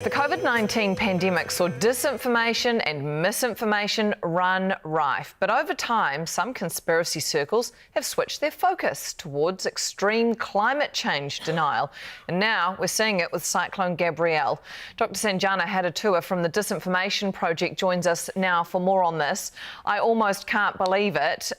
The COVID-19 pandemic saw disinformation and misinformation run rife, but over time, some conspiracy circles have switched their focus towards extreme climate change denial. And now we're seeing it with Cyclone Gabrielle. Dr. Sanjana Hattotuwa from the Disinformation Project joins us now for more on this. I almost can't believe it.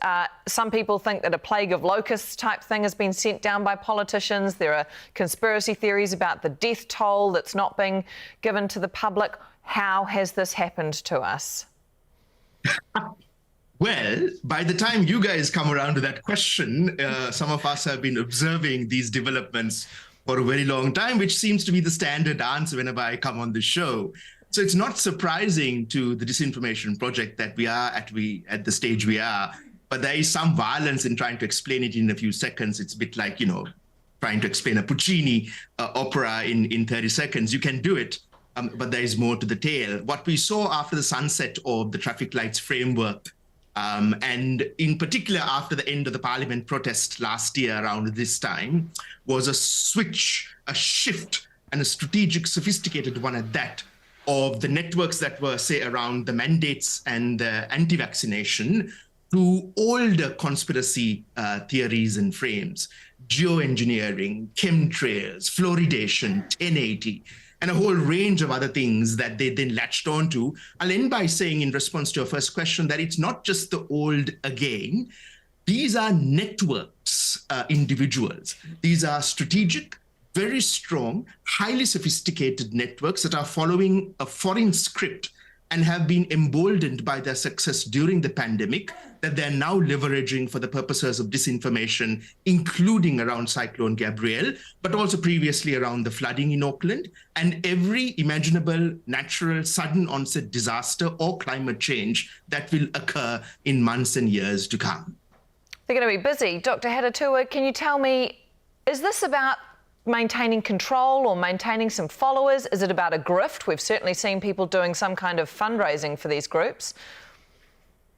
Some people think that a plague of locusts type thing has been sent down by politicians. There are conspiracy theories about the death toll that's not being given to the public. How has this happened to us? Well, by the time you guys come around to that question, some of us have been observing these developments for a very long time, which seems to be the standard answer whenever I come on the show. So it's not surprising to the Disinformation Project that we are at the stage we are, but there is some violence in trying to explain it in a few seconds. It's a bit like, trying to explain a Puccini opera in 30 seconds. You can do it. But there is more to the tale. What we saw after the sunset of the traffic lights framework, and in particular after the end of the Parliament protest last year around this time, was a switch, a shift, and a strategic, sophisticated one at that, of the networks that were, say, around the mandates and the anti-vaccination to older conspiracy theories and frames, geoengineering, chemtrails, fluoridation, 1080, and a whole range of other things that they then latched onto. I'll end by saying, in response to your first question, that it's not just the old again. These are networks, individuals. These are strategic, very strong, highly sophisticated networks that are following a foreign script and have been emboldened by their success during the pandemic, that they're now leveraging for the purposes of disinformation, including around Cyclone Gabrielle, but also previously around the flooding in Auckland, and every imaginable natural sudden onset disaster or climate change that will occur in months and years to come. They're going to be busy. Dr. Hattotuwa, can you tell me, is this about maintaining control or maintaining some followers? Is it about a grift? We've certainly seen people doing some kind of fundraising for these groups.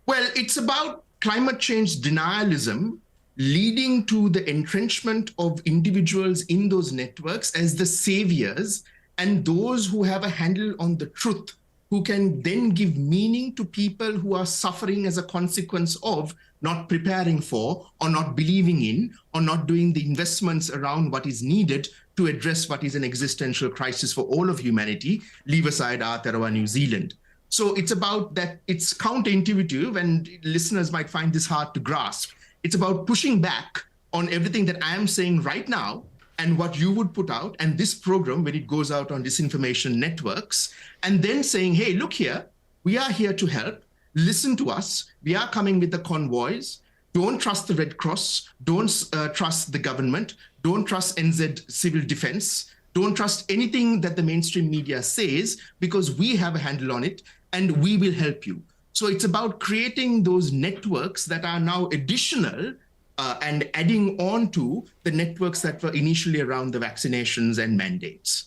Well, it's about climate change denialism leading to the entrenchment of individuals in those networks as the saviors and those who have a handle on the truth, who can then give meaning to people who are suffering as a consequence of not preparing for, or not believing in, or not doing the investments around what is needed to address what is an existential crisis for all of humanity, leave aside Aotearoa, New Zealand. So it's about that. It's counterintuitive, and listeners might find this hard to grasp. It's about pushing back on everything that I am saying right now and what you would put out, and this program, when it goes out on disinformation networks, and then saying, hey, look here, we are here to help. Listen to us. We are coming with the convoys. Don't trust the Red Cross. Don't trust the government. Don't trust NZ Civil Defence. Don't trust anything that the mainstream media says, because we have a handle on it and we will help you. So it's about creating those networks that are now additional and adding on to the networks that were initially around the vaccinations and mandates.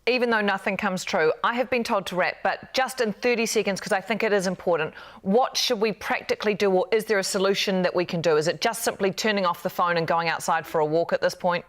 Even though nothing comes true, I have been told to wrap, but just in 30 seconds, because I think it is important, what should we practically do, or is there a solution that we can do? Is it just simply turning off the phone and going outside for a walk at this point?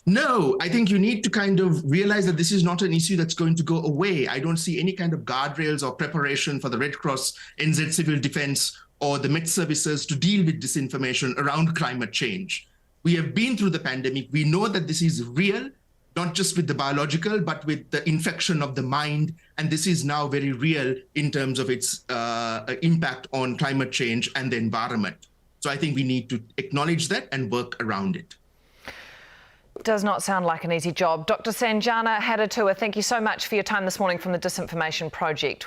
No, I think you need to kind of realize that this is not an issue that's going to go away. I don't see any kind of guardrails or preparation for the Red Cross, NZ Civil Defence, or the Met Services to deal with disinformation around climate change. We have been through the pandemic. We know that this is real, not just with the biological, but with the infection of the mind. And this is now very real in terms of its impact on climate change and the environment. So I think we need to acknowledge that and work around it. Does not sound like an easy job. Dr. Sanjana Hattotuwa, thank you so much for your time this morning from the Disinformation Project.